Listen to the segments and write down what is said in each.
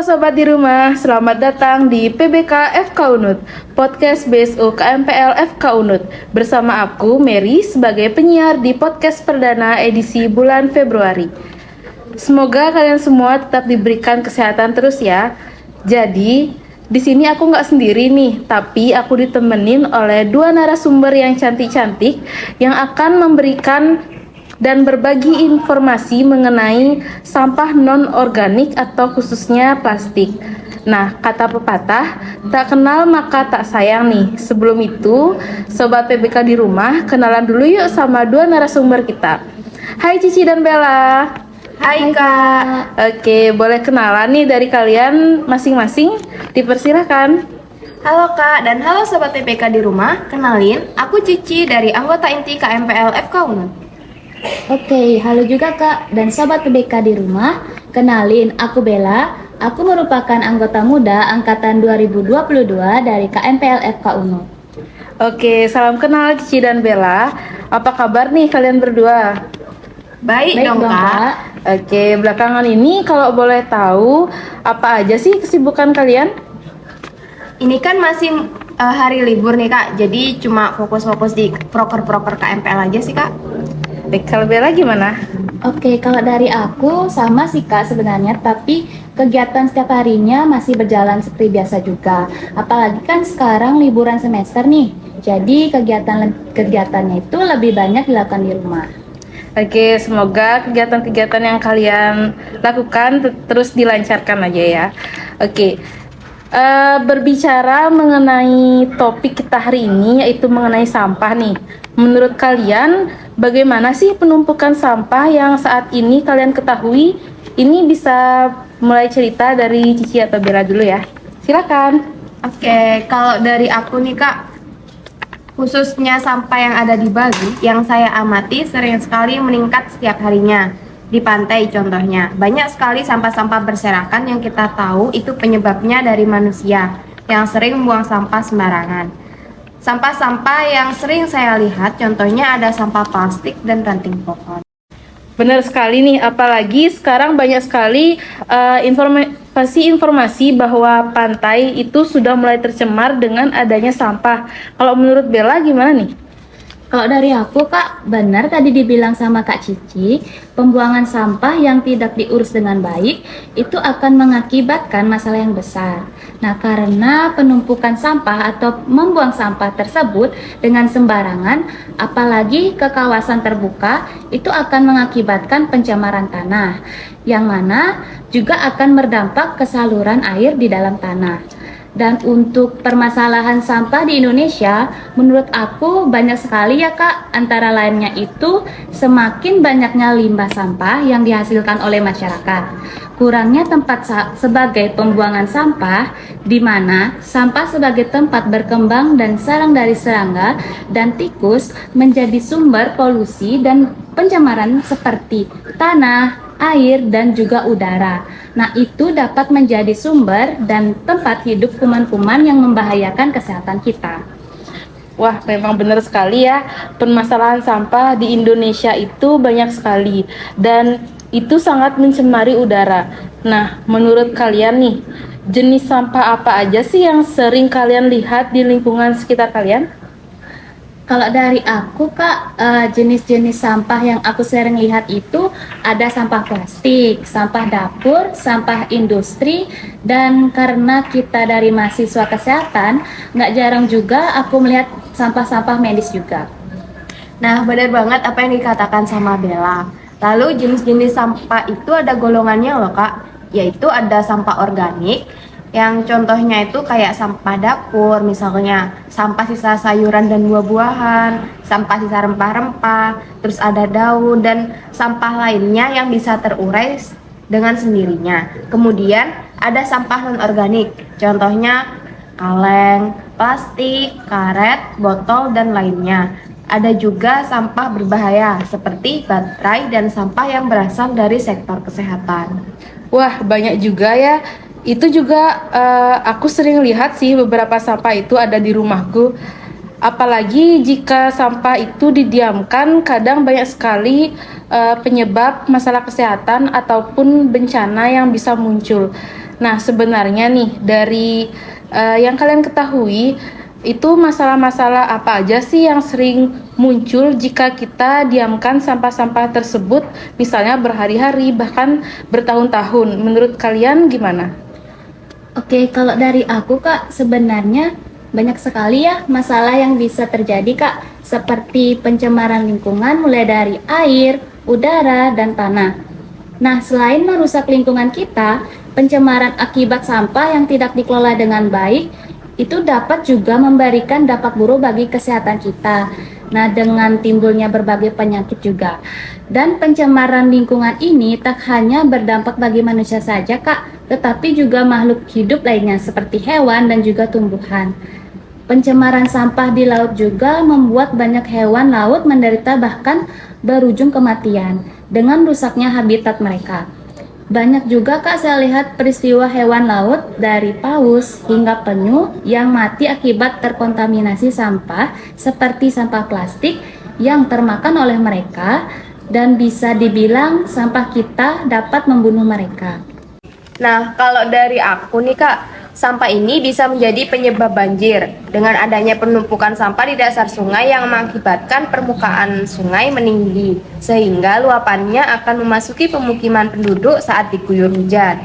sobat di rumah, selamat datang di PBK FK Unut, podcast BSU KMPL FK Unut. Bersama aku, Mary, sebagai penyiar di podcast perdana edisi bulan Februari. Semoga kalian semua tetap diberikan kesehatan terus ya. Jadi, di sini aku nggak sendiri nih, tapi aku ditemenin oleh dua narasumber yang cantik-cantik yang akan memberikan dan berbagi informasi mengenai sampah non-organik atau khususnya plastik. Nah, kata pepatah, tak kenal maka tak sayang nih. Sebelum itu, Sobat PBK di rumah, kenalan dulu yuk sama dua narasumber kita. Hai Cici dan Bella. Hai Kak. Oke, boleh kenalan nih dari kalian masing-masing? Dipersilahkan. Halo Kak, dan halo Sobat PPK di rumah. Kenalin, aku Cici dari anggota inti KMPL FK Unut. Oke, halo juga Kak dan Sobat PBK di rumah. Kenalin, aku Bella. Aku merupakan anggota muda angkatan 2022 dari KMPL FK Unut. Oke, salam kenal Cici dan Bella. Apa kabar nih kalian berdua? Baik dong Kak. Oke, belakangan ini kalau boleh tahu, apa aja sih kesibukan kalian? Ini kan masih hari libur nih Kak, jadi cuma fokus-fokus di proker-proker KMPL aja sih Kak. Baik, kalau Bella gimana? Oke, kalau dari aku sama sih Kak sebenarnya, tapi kegiatan setiap harinya masih berjalan seperti biasa juga. Apalagi kan sekarang liburan semester nih, jadi kegiatannya itu lebih banyak dilakukan di rumah. Oke, semoga kegiatan-kegiatan yang kalian lakukan terus dilancarkan aja ya. Oke, berbicara mengenai topik kita hari ini, yaitu mengenai sampah nih. Menurut kalian, bagaimana sih penumpukan sampah yang saat ini kalian ketahui? Ini bisa mulai cerita dari Cici atau Bella dulu ya. Silakan. Oke, kalau dari aku nih Kak, khususnya sampah yang ada di Bali, yang saya amati sering sekali meningkat setiap harinya. Di pantai contohnya, banyak sekali sampah-sampah berserakan yang kita tahu itu penyebabnya dari manusia yang sering membuang sampah sembarangan. Sampah-sampah yang sering saya lihat contohnya ada sampah plastik dan ranting pohon. Benar sekali nih, apalagi sekarang banyak sekali informasi bahwa pantai itu sudah mulai tercemar dengan adanya sampah. Kalau menurut Bella gimana nih? Kalau dari aku Kak, benar tadi dibilang sama Kak Cici, pembuangan sampah yang tidak diurus dengan baik itu akan mengakibatkan masalah yang besar. Nah, karena penumpukan sampah atau membuang sampah tersebut dengan sembarangan, apalagi ke kawasan terbuka, itu akan mengakibatkan pencemaran tanah, yang mana juga akan berdampak ke saluran air di dalam tanah. Dan untuk permasalahan sampah di Indonesia, menurut aku banyak sekali ya Kak. Antara lainnya itu semakin banyaknya limbah sampah yang dihasilkan oleh masyarakat. Kurangnya tempat sebagai pembuangan sampah, di mana sampah sebagai tempat berkembang dan sarang dari serangga dan tikus menjadi sumber polusi dan pencemaran seperti tanah, air, dan juga udara. Nah, itu dapat menjadi sumber dan tempat hidup kuman-kuman yang membahayakan kesehatan kita. Wah, memang benar sekali ya. Permasalahan sampah di Indonesia itu banyak sekali dan itu sangat mencemari udara. Nah, menurut kalian nih, jenis sampah apa aja sih yang sering kalian lihat di lingkungan sekitar kalian? Kalau dari aku Kak, jenis-jenis sampah yang aku sering lihat itu ada sampah plastik, sampah dapur, sampah industri, dan karena kita dari mahasiswa kesehatan, nggak jarang juga aku melihat sampah-sampah medis juga. Nah, benar banget apa yang dikatakan sama Bella. Lalu jenis-jenis sampah itu ada golongannya loh Kak, yaitu ada sampah organik, yang contohnya itu kayak sampah dapur, misalnya sampah sisa sayuran dan buah-buahan, sampah sisa rempah-rempah, terus ada daun dan sampah lainnya yang bisa terurai dengan sendirinya. Kemudian ada sampah non-organik, contohnya kaleng, plastik, karet, botol, dan lainnya. Ada juga sampah berbahaya seperti baterai dan sampah yang berasal dari sektor kesehatan. Wah, banyak juga ya. Itu juga aku sering lihat sih beberapa sampah itu ada di rumahku. Apalagi jika sampah itu didiamkan, kadang banyak sekali penyebab masalah kesehatan ataupun bencana yang bisa muncul. Nah, sebenarnya nih dari yang kalian ketahui itu masalah-masalah apa aja sih yang sering muncul jika kita diamkan sampah-sampah tersebut, misalnya berhari-hari bahkan bertahun-tahun. Menurut kalian gimana? Oke, kalau dari aku Kak, sebenarnya banyak sekali ya masalah yang bisa terjadi Kak, seperti pencemaran lingkungan mulai dari air, udara, dan tanah. Nah, selain merusak lingkungan kita, pencemaran akibat sampah yang tidak dikelola dengan baik itu dapat juga memberikan dampak buruk bagi kesehatan kita. Nah, dengan timbulnya berbagai penyakit juga. Dan pencemaran lingkungan ini tak hanya berdampak bagi manusia saja, Kak, tetapi juga makhluk hidup lainnya seperti hewan dan juga tumbuhan. Pencemaran sampah di laut juga membuat banyak hewan laut menderita bahkan berujung kematian dengan rusaknya habitat mereka. Banyak juga Kak saya lihat peristiwa hewan laut dari paus hingga penyu yang mati akibat terkontaminasi sampah seperti sampah plastik yang termakan oleh mereka, dan bisa dibilang sampah kita dapat membunuh mereka. Nah, kalau dari aku nih Kak, sampah ini bisa menjadi penyebab banjir dengan adanya penumpukan sampah di dasar sungai yang mengakibatkan permukaan sungai meninggi sehingga luapannya akan memasuki pemukiman penduduk saat diguyur hujan.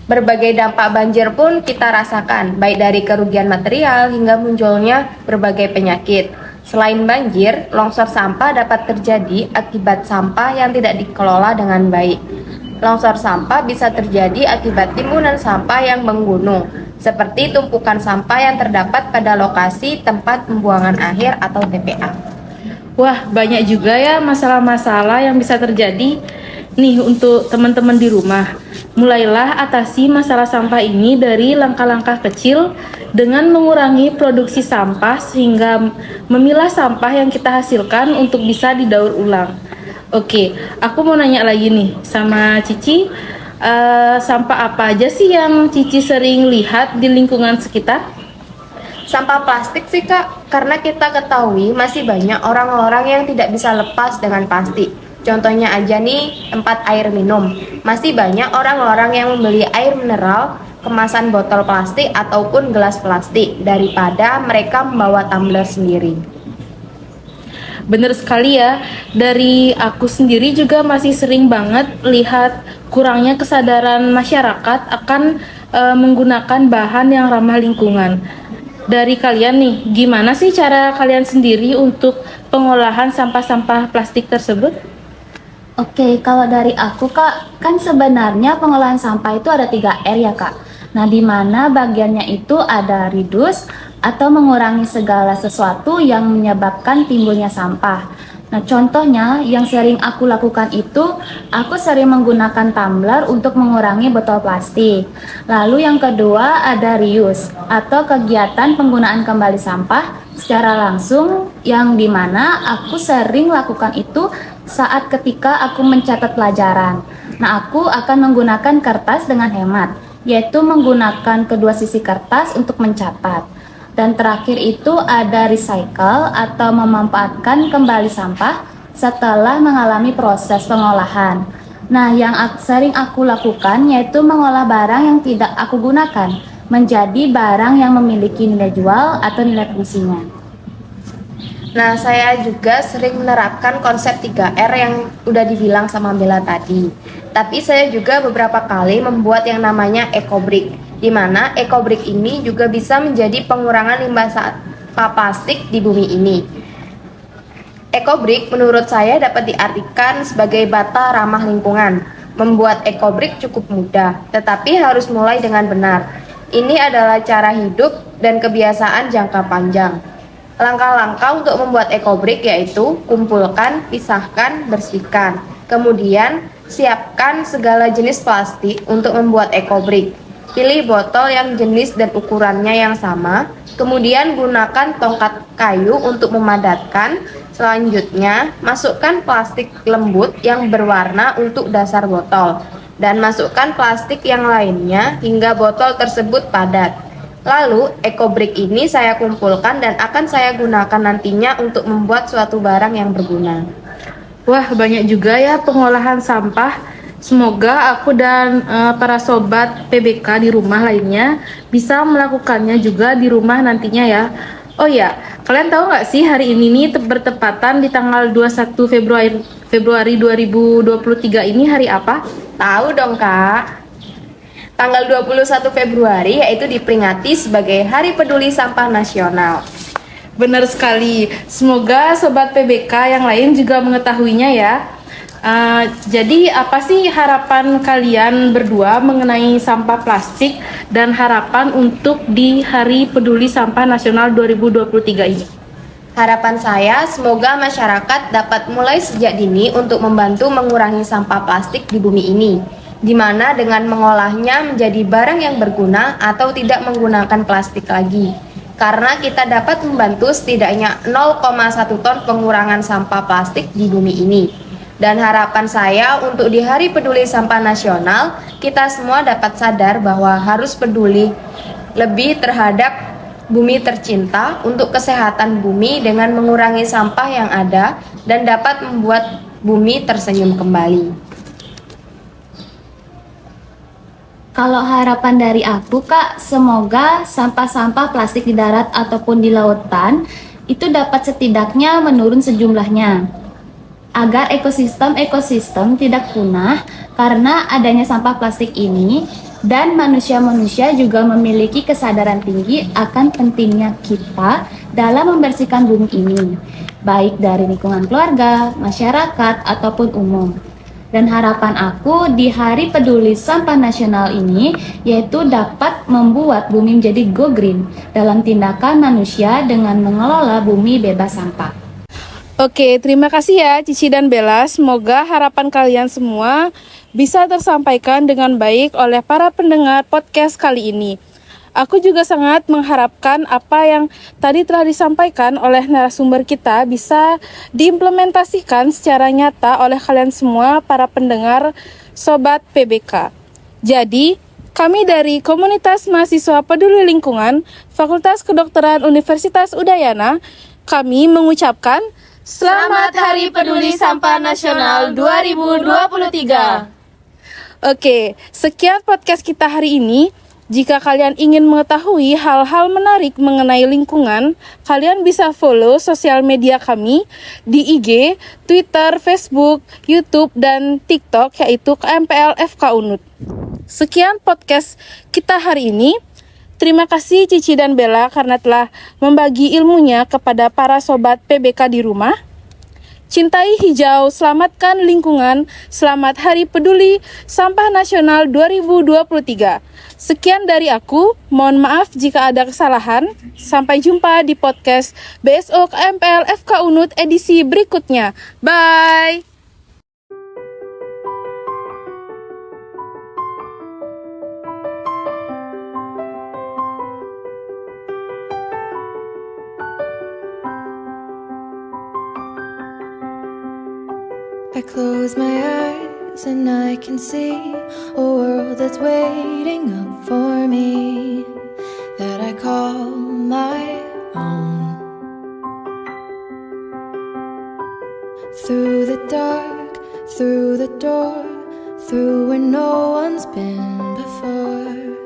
Berbagai dampak banjir pun kita rasakan, baik dari kerugian material hingga munculnya berbagai penyakit. Selain banjir, longsor sampah dapat terjadi akibat sampah yang tidak dikelola dengan baik. Longsor sampah bisa terjadi akibat timbunan sampah yang menggunung, seperti tumpukan sampah yang terdapat pada lokasi tempat pembuangan akhir atau TPA. Wah, banyak juga ya masalah-masalah yang bisa terjadi. Nih, untuk teman-teman di rumah, mulailah atasi masalah sampah ini dari langkah-langkah kecil dengan mengurangi produksi sampah sehingga memilah sampah yang kita hasilkan untuk bisa didaur ulang. Oke, aku mau nanya lagi nih sama Cici, sampah apa aja sih yang Cici sering lihat di lingkungan sekitar? Sampah plastik sih Kak, karena kita ketahui masih banyak orang-orang yang tidak bisa lepas dengan plastik. Contohnya aja nih, tempat air minum. Masih banyak orang-orang yang membeli air mineral, kemasan botol plastik ataupun gelas plastik daripada mereka membawa tumbler sendiri. Bener sekali ya, dari aku sendiri juga masih sering banget lihat kurangnya kesadaran masyarakat akan menggunakan bahan yang ramah lingkungan. Dari kalian nih, gimana sih cara kalian sendiri untuk pengolahan sampah-sampah plastik tersebut? Oke, kalau dari aku Kak, kan sebenarnya pengolahan sampah itu ada 3R ya Kak. Nah, di mana bagiannya itu ada reduce atau mengurangi segala sesuatu yang menyebabkan timbulnya sampah. Nah, contohnya yang sering aku lakukan itu, aku sering menggunakan tumbler untuk mengurangi botol plastik. Lalu yang kedua ada reuse atau kegiatan penggunaan kembali sampah secara langsung, yang dimana aku sering lakukan itu saat ketika aku mencatat pelajaran. Nah, aku akan menggunakan kertas dengan hemat, yaitu menggunakan kedua sisi kertas untuk mencatat. Dan terakhir itu ada recycle atau memanfaatkan kembali sampah setelah mengalami proses pengolahan. Nah, yang sering aku lakukan yaitu mengolah barang yang tidak aku gunakan menjadi barang yang memiliki nilai jual atau nilai fungsinya. Nah, saya juga sering menerapkan konsep 3R yang udah dibilang sama Bella tadi. Tapi saya juga beberapa kali membuat yang namanya eco-brick, di mana eco-brick ini juga bisa menjadi pengurangan limbah sampah plastik di bumi ini. Eco-brick menurut saya dapat diartikan sebagai bata ramah lingkungan. Membuat eco-brick cukup mudah, tetapi harus mulai dengan benar. Ini adalah cara hidup dan kebiasaan jangka panjang. Langkah-langkah untuk membuat eco-brick yaitu kumpulkan, pisahkan, bersihkan. Kemudian, siapkan segala jenis plastik untuk membuat eco-brick. Pilih botol yang jenis dan ukurannya yang sama. Kemudian gunakan tongkat kayu untuk memadatkan. Selanjutnya, masukkan plastik lembut yang berwarna untuk dasar botol. Dan masukkan plastik yang lainnya hingga botol tersebut padat. Lalu, eco-brick ini saya kumpulkan dan akan saya gunakan nantinya untuk membuat suatu barang yang berguna. Wah, banyak juga ya pengolahan sampah. Semoga aku dan para sobat PBK di rumah lainnya bisa melakukannya juga di rumah nantinya ya. Oh ya, kalian tahu nggak sih hari ini nih bertepatan di tanggal 21 Februari 2023 ini hari apa? Tahu dong Kak. Tanggal 21 Februari yaitu diperingati sebagai Hari Peduli Sampah Nasional. Benar sekali. Semoga sobat PBK yang lain juga mengetahuinya ya. Jadi apa sih harapan kalian berdua mengenai sampah plastik dan harapan untuk di Hari Peduli Sampah Nasional 2023 ini? Harapan saya semoga masyarakat dapat mulai sejak dini untuk membantu mengurangi sampah plastik di bumi ini, di mana dengan mengolahnya menjadi barang yang berguna atau tidak menggunakan plastik lagi. Karena kita dapat membantu setidaknya 0,1 ton pengurangan sampah plastik di bumi ini. Dan harapan saya untuk di Hari Peduli Sampah Nasional, kita semua dapat sadar bahwa harus peduli lebih terhadap bumi tercinta untuk kesehatan bumi dengan mengurangi sampah yang ada dan dapat membuat bumi tersenyum kembali. Kalau harapan dari aku Kak, semoga sampah-sampah plastik di darat ataupun di lautan itu dapat setidaknya menurun sejumlahnya, agar ekosistem tidak punah karena adanya sampah plastik ini, dan manusia-manusia juga memiliki kesadaran tinggi akan pentingnya kita dalam membersihkan bumi ini, baik dari lingkungan keluarga, masyarakat, ataupun umum. Dan harapan aku di Hari Peduli Sampah Nasional ini yaitu dapat membuat bumi menjadi go green dalam tindakan manusia dengan mengelola bumi bebas sampah. Oke, terima kasih ya Cici dan Bella. Semoga harapan kalian semua bisa tersampaikan dengan baik oleh para pendengar podcast kali ini. Aku juga sangat mengharapkan apa yang tadi telah disampaikan oleh narasumber kita bisa diimplementasikan secara nyata oleh kalian semua para pendengar Sobat PBK. Jadi, kami dari Komunitas Mahasiswa Peduli Lingkungan Fakultas Kedokteran Universitas Udayana, kami mengucapkan Selamat Hari Peduli Sampah Nasional 2023. Oke, sekian podcast kita hari ini. Jika kalian ingin mengetahui hal-hal menarik mengenai lingkungan, kalian bisa follow sosial media kami di IG, Twitter, Facebook, YouTube, dan TikTok yaitu KMPL FK Unut. Sekian podcast kita hari ini. Terima kasih Cici dan Bella karena telah membagi ilmunya kepada para sobat PBK di rumah. Cintai hijau, selamatkan lingkungan, selamat Hari Peduli Sampah Nasional 2023. Sekian dari aku, mohon maaf jika ada kesalahan. Sampai jumpa di podcast BSO KMPL FK Unut edisi berikutnya. Bye! I close my eyes and I can see a world that's waiting up for me, that I call my own. Through the dark, through the door, through where no one's been before,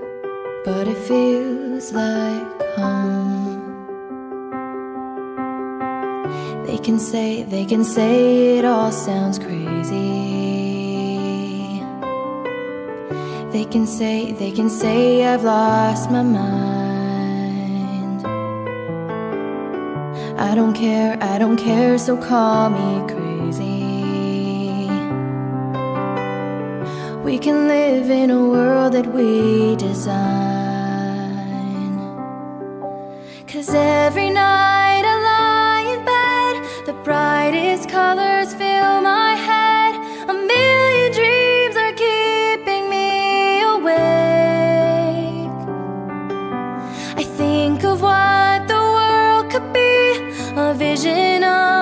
but it feels like home. They can say it all sounds crazy. They can say I've lost my mind. I don't care, so call me crazy. We can live in a world that we design. 'Cause every night I lie in bed, the brightest colors fill my head. A million dreams are keeping me awake. I think of what the world could be, a vision of